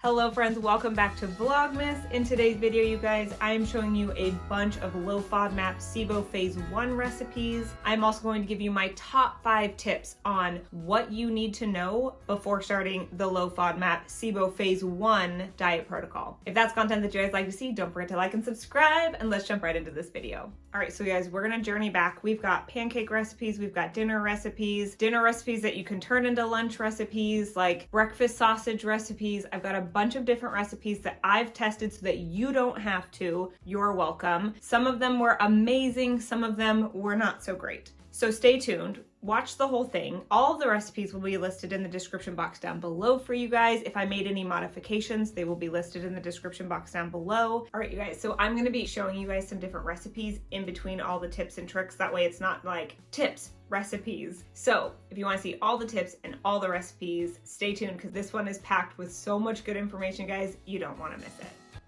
Hello friends, welcome back to Vlogmas. In today's video, you guys, I am showing you a bunch of low FODMAP SIBO phase 1 recipes. I'm also going to give you my top 5 tips on what you need to know before starting the low FODMAP SIBO phase 1 diet protocol. If that's content that you guys like to see, don't forget to like and subscribe, and let's jump right into this video. All right, so guys, we're gonna journey back. We've got pancake recipes, we've got dinner recipes that you can turn into lunch recipes, like breakfast sausage recipes. I've got a bunch of different recipes that I've tested so that you don't have to. You're welcome. Some of them were amazing, some of them were not so great. So stay tuned, watch the whole thing. All of the recipes will be listed in the description box down below for you guys. If I made any modifications, they will be listed in the description box down below. All right, you guys, so I'm gonna be showing you guys some different recipes in between all the tips and tricks. That way it's not like tips, recipes. So if you want to see all the tips and all the recipes, stay tuned because this one is packed with so much good information, guys. You don't want to miss it.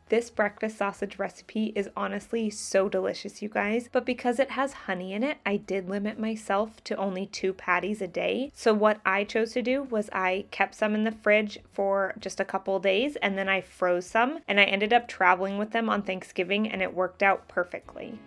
This breakfast sausage recipe is honestly so delicious, you guys, but because it has honey in it, I did limit myself to only 2 patties a day. So what I chose to do was I kept some in the fridge for just a couple days and then I froze some, and I ended up traveling with them on Thanksgiving and it worked out perfectly.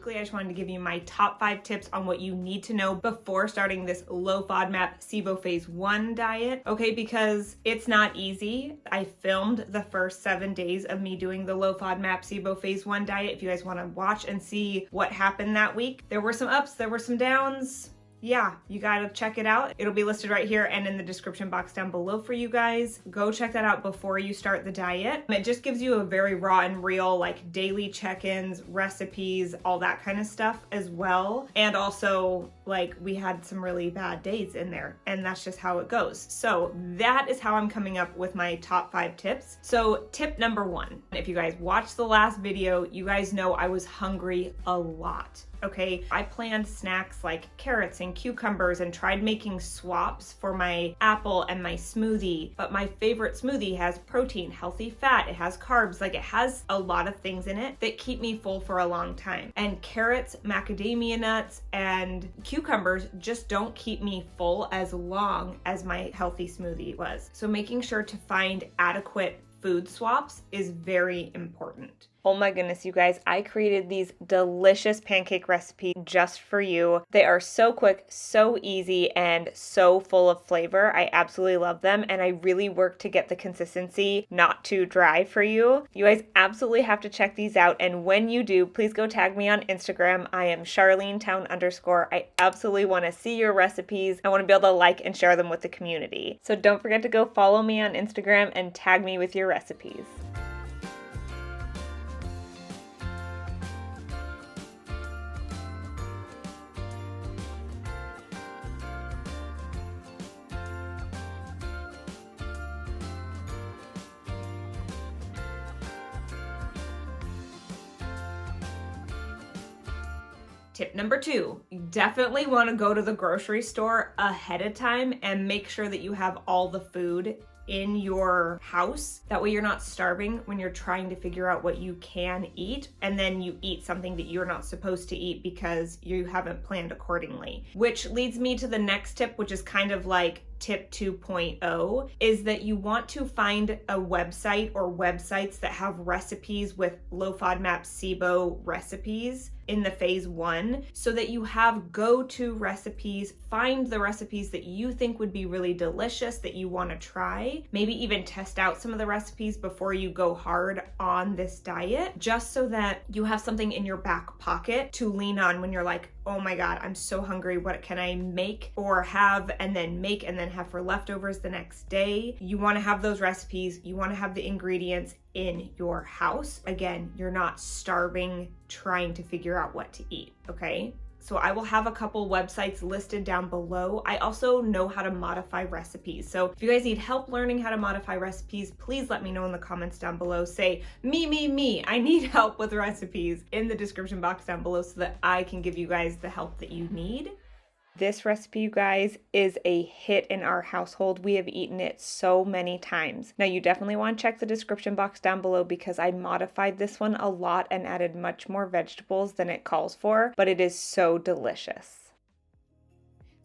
I just wanted to give you my top 5 tips on what you need to know before starting this low FODMAP SIBO phase 1 diet. Okay, because it's not easy. I filmed the first 7 days of me doing the low FODMAP SIBO phase 1 diet. If you guys want to watch and see what happened that week, there were some ups, there were some downs. Yeah, you gotta check it out. It'll be listed right here and in the description box down below for you guys. Go check that out before you start the diet. It just gives you a very raw and real, like daily check-ins, recipes, all that kind of stuff as well. And also, like, we had some really bad days in there, and that's just how it goes. So that is how I'm coming up with my top 5 tips. So tip number 1, if you guys watched the last video, you guys know I was hungry a lot. Okay, I planned snacks like carrots and cucumbers and tried making swaps for my apple and my smoothie. But my favorite smoothie has protein, healthy fat, it has carbs, like it has a lot of things in it that keep me full for a long time. And carrots, macadamia nuts, and cucumbers just don't keep me full as long as my healthy smoothie was. So making sure to find adequate food swaps is very important. Oh my goodness, you guys, I created these delicious pancake recipes just for you. They are so quick, so easy, and so full of flavor. I absolutely love them, and I really work to get the consistency not too dry for you. You guys absolutely have to check these out, and when you do, please go tag me on Instagram. I am CharleneTown_. I absolutely want to see your recipes. I want to be able to like and share them with the community. So don't forget to go follow me on Instagram and tag me with your recipes. Tip number 2, you definitely want to go to the grocery store ahead of time and make sure that you have all the food in your house. That way you're not starving when you're trying to figure out what you can eat, and then you eat something that you're not supposed to eat because you haven't planned accordingly. Which leads me to the next tip, which is kind of like tip 2.0, is that you want to find a website or websites that have recipes with low FODMAP SIBO recipes in the phase 1 so that you have go-to recipes. Find the recipes that you think would be really delicious that you want to try. Maybe even test out some of the recipes before you go hard on this diet, just so that you have something in your back pocket to lean on when you're like, oh my God, I'm so hungry. What can I make or have and then make and then have for leftovers the next day? You want to have those recipes. You want to have the ingredients in your house. Again, you're not starving trying to figure out what to eat, okay? So I will have a couple websites listed down below. I also know how to modify recipes. So if you guys need help learning how to modify recipes, please let me know in the comments down below. Say, me, I need help with recipes in the description box down below so that I can give you guys the help that you need. This recipe, you guys, is a hit in our household. We have eaten it so many times. Now, you definitely want to check the description box down below because I modified this one a lot and added much more vegetables than it calls for, but it is so delicious.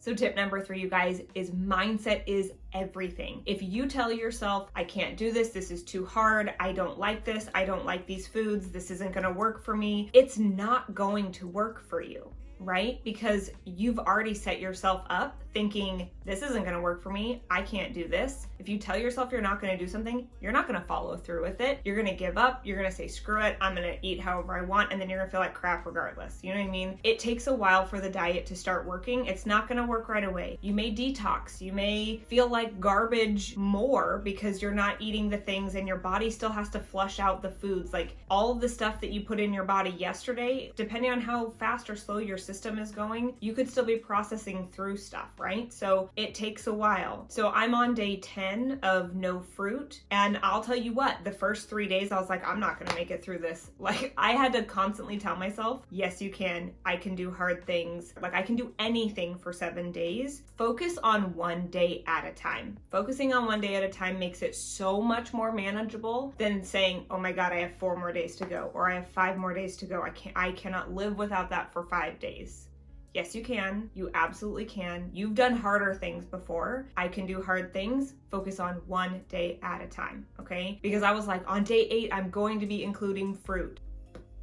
So tip number 3, you guys, is mindset is everything. If you tell yourself, I can't do this, this is too hard, I don't like this, I don't like these foods, this isn't gonna work for me, it's not going to work for you, right? Because you've already set yourself up thinking, this isn't gonna work for me, I can't do this. If you tell yourself you're not gonna do something, you're not gonna follow through with it. You're gonna give up, you're gonna say, screw it, I'm gonna eat however I want, and then you're gonna feel like crap regardless. You know what I mean? It takes a while for the diet to start working. It's not gonna work right away. You may detox, you may feel like garbage more because you're not eating the things and your body still has to flush out the foods. Like all of the stuff that you put in your body yesterday, depending on how fast or slow your system is going, you could still be processing through stuff, right? So it takes a while. So I'm on day 10 of no fruit, and I'll tell you what, the first 3 days I was like, I'm not gonna make it through this. Like I had to constantly tell myself, yes, you can. I can do hard things. Like I can do anything for 7 days. Focus on one day at a time. Focusing on one day at a time makes it so much more manageable than saying, oh my God, I have 4 more days to go, or I have 5 more days to go. I cannot live without that for 5 days. Yes, you can. You absolutely can. You've done harder things before. I can do hard things. Focus on one day at a time, okay? Because I was like, on day 8, I'm going to be including fruit.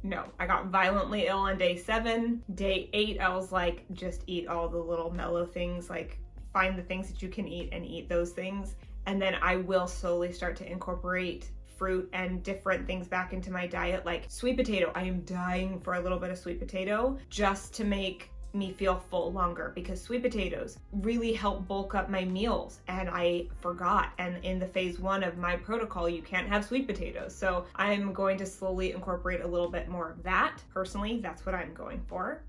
No, I got violently ill on day 7. Day 8, I was like, just eat all the little mellow things, like find the things that you can eat and eat those things. And then I will slowly start to incorporate fruit and different things back into my diet, like sweet potato. I am dying for a little bit of sweet potato just to make me feel full longer, because sweet potatoes really help bulk up my meals, and I forgot. And in the phase 1 of my protocol, you can't have sweet potatoes. So I'm going to slowly incorporate a little bit more of that. Personally, that's what I'm going for.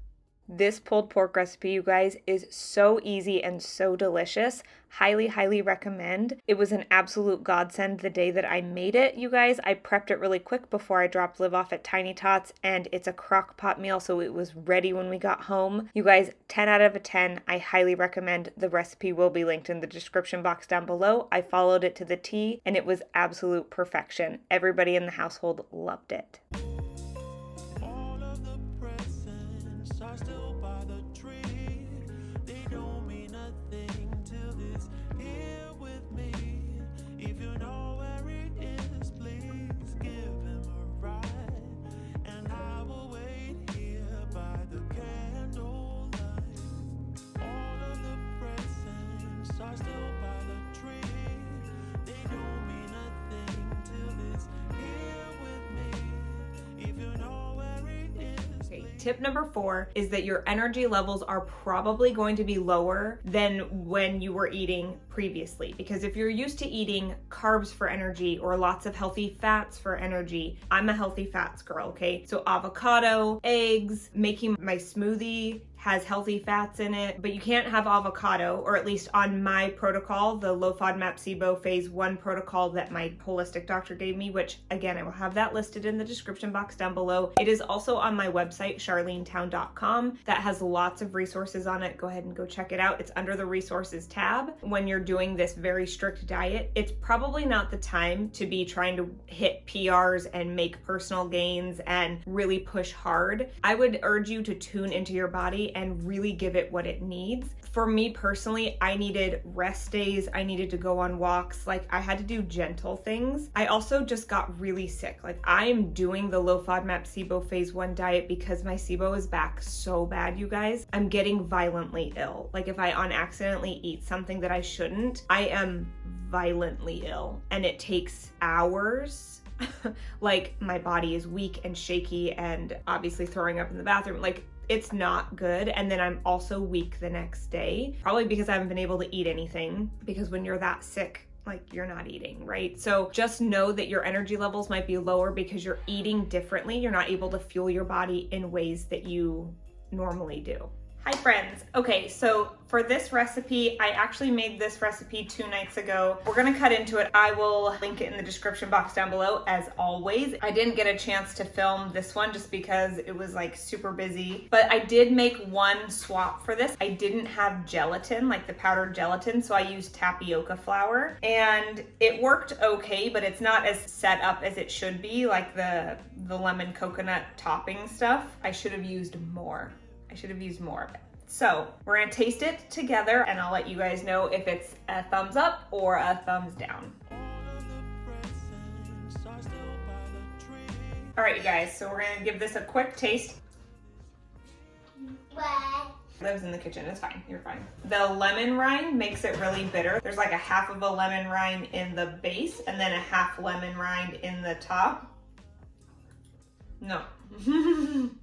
This pulled pork recipe, you guys, is so easy and so delicious. Highly, highly recommend. It was an absolute godsend the day that I made it, you guys. I prepped it really quick before I dropped Liv off at Tiny Tots, and it's a crock pot meal, so it was ready when we got home. You guys, 10 out of 10. I highly recommend. The recipe will be linked in the description box down below. I followed it to the T, and it was absolute perfection. Everybody in the household loved it. Tip number 4 is that your energy levels are probably going to be lower than when you were eating previously. Because if you're used to eating carbs for energy or lots of healthy fats for energy, I'm a healthy fats girl, okay? So avocado, eggs, making my smoothie has healthy fats in it, but you can't have avocado, or at least on my protocol, the low FODMAP SIBO phase 1 protocol that my holistic doctor gave me, which again, I will have that listed in the description box down below. It is also on my website, CharleneTown.com, that has lots of resources on it. Go ahead and go check it out. It's under the resources tab. When you're doing this very strict diet, it's probably not the time to be trying to hit PRs and make personal gains and really push hard. I would urge you to tune into your body and really give it what it needs. For me personally, I needed rest days. I needed to go on walks. Like I had to do gentle things. I also just got really sick. Like I'm doing the low FODMAP SIBO phase 1 diet because my SIBO is back so bad, you guys. I'm getting violently ill. Like if I accidentally eat something that I shouldn't, I am violently ill, and it takes hours. Like my body is weak and shaky and obviously throwing up in the bathroom. Like it's not good. And then I'm also weak the next day, probably because I haven't been able to eat anything, because when you're that sick, like you're not eating, right? So just know that your energy levels might be lower because you're eating differently. You're not able to fuel your body in ways that you normally do. Hi friends. Okay, so for this recipe, I actually made this recipe 2 nights ago. We're gonna cut into it. I will link it in the description box down below as always. I didn't get a chance to film this one just because it was like super busy, but I did make one swap for this. I didn't have gelatin, like the powdered gelatin, so I used tapioca flour and it worked okay, but it's not as set up as it should be, like the lemon coconut topping stuff. I should have used more. I should have used more of it. So we're gonna taste it together and I'll let you guys know if it's a thumbs up or a thumbs down. All right, you guys, so we're gonna give this a quick taste. What? Lives in the kitchen, it's fine, you're fine. The lemon rind makes it really bitter. There's like a half of a lemon rind in the base and then a half lemon rind in the top. No,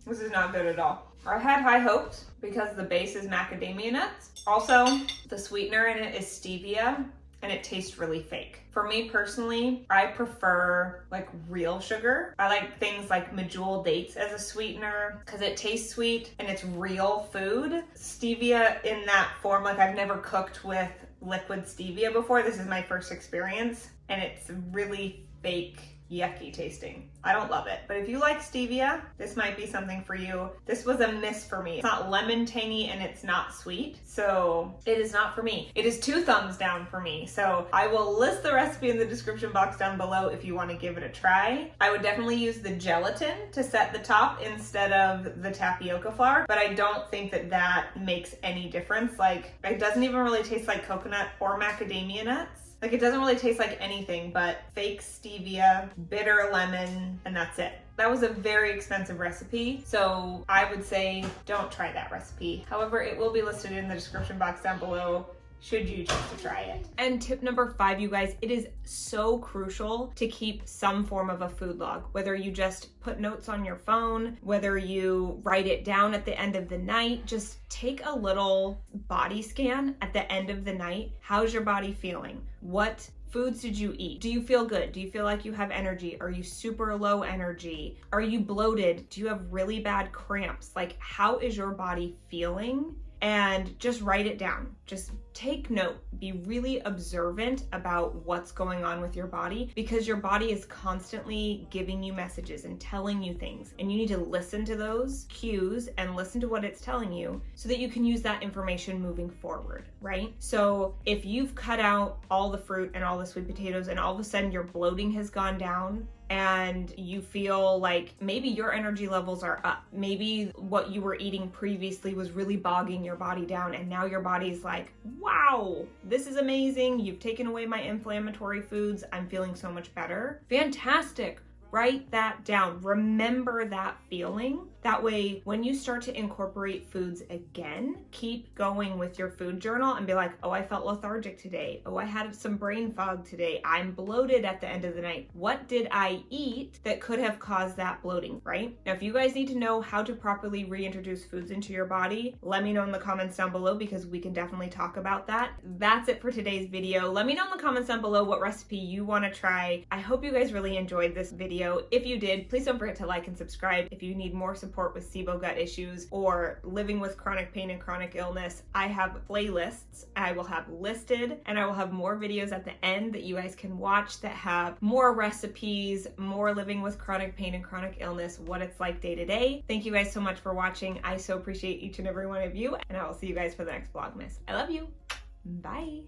this is not good at all. I had high hopes because the base is macadamia nuts. Also, the sweetener in it is stevia and it tastes really fake. For me personally, I prefer like real sugar. I like things like medjool dates as a sweetener because it tastes sweet and it's real food. Stevia in that form, like I've never cooked with liquid stevia before. This is my first experience and it's really fake, yucky tasting. I don't love it, but if you like stevia, this might be something for you. This was a miss for me. It's not lemon tangy and it's not sweet, so it is not for me. It is 2 thumbs down for me, so I will list the recipe in the description box down below if you want to give it a try. I would definitely use the gelatin to set the top instead of the tapioca flour, but I don't think that that makes any difference. Like, it doesn't even really taste like coconut or macadamia nuts. Like, it doesn't really taste like anything but fake stevia, bitter lemon, and that's it. That was a very expensive recipe, so I would say don't try that recipe. However, it will be listed in the description box down below should you choose to try it. And tip number 5, you guys, it is so crucial to keep some form of a food log, whether you just put notes on your phone, whether you write it down at the end of the night. Just take a little body scan at the end of the night. How's your body feeling? What foods did you eat? Do you feel good? Do you feel like you have energy? Are you super low energy? Are you bloated? Do you have really bad cramps? Like, how is your body feeling? And just write it down. Just take note. Be really observant about what's going on with your body because your body is constantly giving you messages and telling you things. And you need to listen to those cues and listen to what it's telling you so that you can use that information moving forward, right? So if you've cut out all the fruit and all the sweet potatoes and all of a sudden your bloating has gone down, and you feel like maybe your energy levels are up. Maybe what you were eating previously was really bogging your body down and now your body's like, wow, this is amazing. You've taken away my inflammatory foods. I'm feeling so much better. Fantastic. Write that down. Remember that feeling. That way, when you start to incorporate foods again, keep going with your food journal and be like, oh, I felt lethargic today. Oh, I had some brain fog today. I'm bloated at the end of the night. What did I eat that could have caused that bloating, right? Now, if you guys need to know how to properly reintroduce foods into your body, let me know in the comments down below because we can definitely talk about that. That's it for today's video. Let me know in the comments down below what recipe you want to try. I hope you guys really enjoyed this video. If you did, please don't forget to like and subscribe. If you need more support with SIBO gut issues or living with chronic pain and chronic illness, I have playlists I will have listed, and I will have more videos at the end that you guys can watch that have more recipes, more living with chronic pain and chronic illness, what it's like day to day. Thank you guys so much for watching. I so appreciate each and every one of you, and I will see you guys for the next Vlogmas. I love you. Bye.